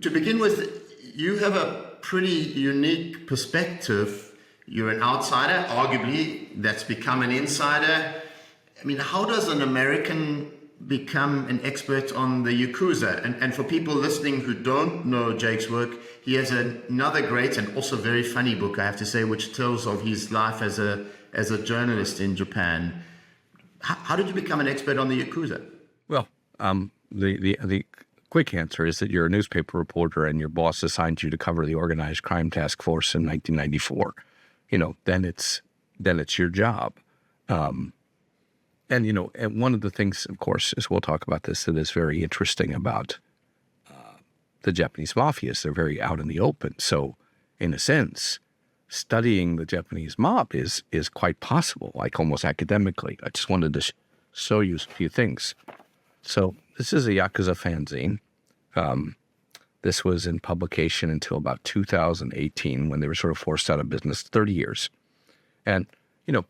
to begin with, you have a pretty unique perspective. You're an outsider, arguably, that's become an insider. I mean, how does an American become an expert on the Yakuza? And for people listening who don't know Jake's work, he has another great and also very funny book, I have to say, which tells of his life as a journalist in Japan. How did you become an expert on the Yakuza? Well, the quick answer is that you're a newspaper reporter and your boss assigned you to cover the organized crime task force in 1994. Then it's your job. And one of the things, of course, is we'll talk about this, that is very interesting about the Japanese Mafia is they're very out in the open. So in a sense, studying the Japanese mob is quite possible, like almost academically. I just wanted to show you a few things. So this is a Yakuza fanzine. This was in publication until about 2018 when they were sort of forced out of business, 30 years. And,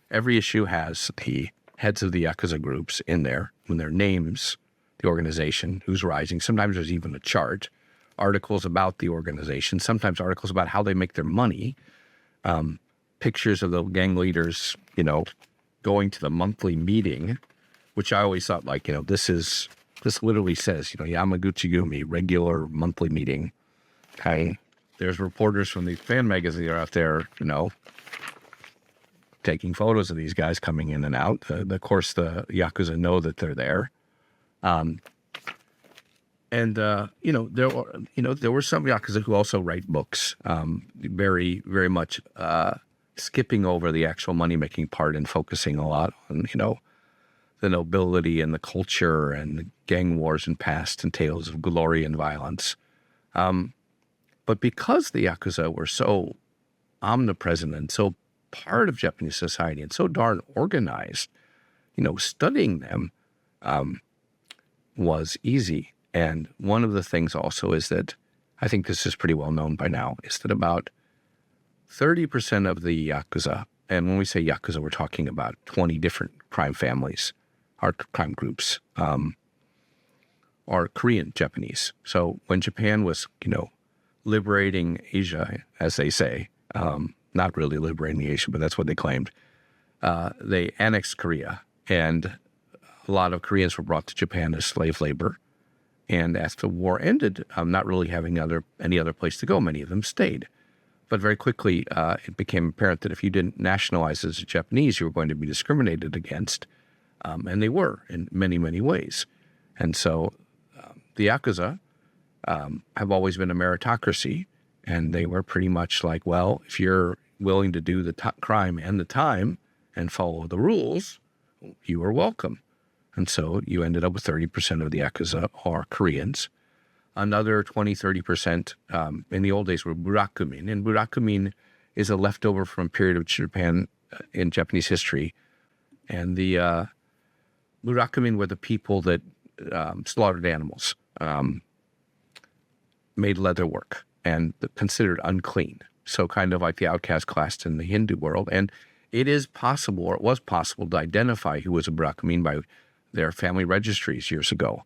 every issue has the heads of the Yakuza groups in there, when their names, the organization, who's rising. Sometimes there's even a chart, articles about the organization, sometimes articles about how they make their money, pictures of the gang leaders, going to the monthly meeting, which I always thought this literally says, Yamaguchi-gumi, regular monthly meeting. Okay. There's reporters from the fan magazine that are out there, taking photos of these guys coming in and out. Of course, the Yakuza know that they're there. There were some Yakuza who also write books, very, very much skipping over the actual money-making part and focusing a lot on, the nobility and the culture and the gang wars and past and tales of glory and violence. But because the Yakuza were so omnipresent and so part of Japanese society and so darn organized, studying them was easy. And one of the things also is that, I think this is pretty well known by now, is that about 30% of the Yakuza, and when we say Yakuza, we're talking about 20 different crime families, or crime groups, are Korean Japanese. So when Japan was, liberating Asia, as they say, not really liberating Asia, but that's what they claimed, they annexed Korea, and a lot of Koreans were brought to Japan as slave labor. And as the war ended, not really having any other place to go, many of them stayed. But very quickly, it became apparent that if you didn't nationalize as a Japanese, you were going to be discriminated against. And they were in many, many ways. And so the Yakuza have always been a meritocracy. And they were pretty much like, well, if you're willing to do the crime and the time and follow the rules, you are welcome. And so you ended up with 30% of the Yakuza are Koreans. Another 20-30% in the old days were Burakumin. And Burakumin is a leftover from a period of Japan in Japanese history. And the Burakumin were the people that slaughtered animals, made leather work, and considered unclean. So kind of like the outcast class in the Hindu world. And it is possible, or it was possible, to identify who was a Burakumin by their family registries years ago.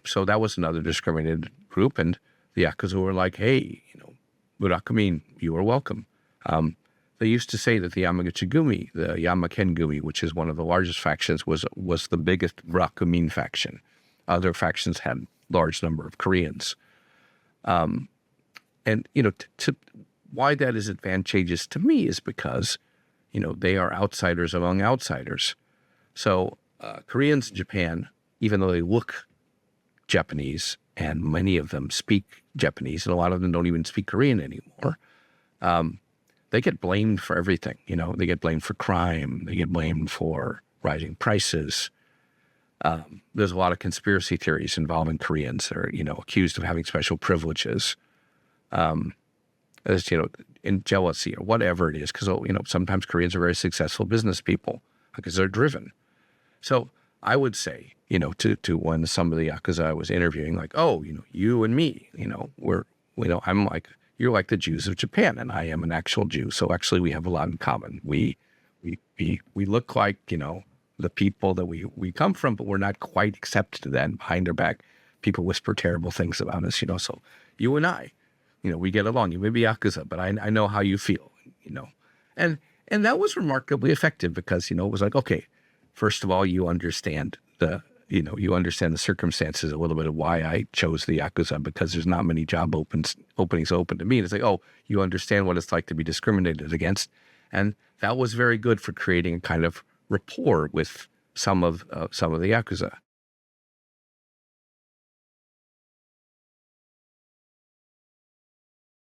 So that was another discriminated group, and the Yakuza were like, hey, Burakumin, you are welcome. They used to say that the Yamaguchi-gumi, the Yamaken-gumi, which is one of the largest factions, was the biggest Burakumin faction. Other factions had large number of Koreans. And why that is advantageous to me is because, they are outsiders among outsiders. So Koreans in Japan, even though they look Japanese, and many of them speak Japanese, and a lot of them don't even speak Korean anymore, they get blamed for everything. They get blamed for crime. They get blamed for rising prices. There's a lot of conspiracy theories involving Koreans that are, accused of having special privileges, in jealousy or whatever it is. Because, sometimes Koreans are very successful business people because they're driven. So I would say, to when some of the Yakuza I was interviewing, like, oh, you and me, I'm like, you're like the Jews of Japan, and I am an actual Jew. So actually we have a lot in common. We look like, the people that we come from, but we're not quite accepted then behind their back. people whisper terrible things about us, so you and I, we get along. You may be Yakuza, but I know how you feel, and that was remarkably effective because, it was like, okay, first of all, you understand the circumstances a little bit of why I chose the Yakuza, because there's not many job openings open to me. And it's like, oh, you understand what it's like to be discriminated against. And that was very good for creating a kind of rapport with some of the Yakuza.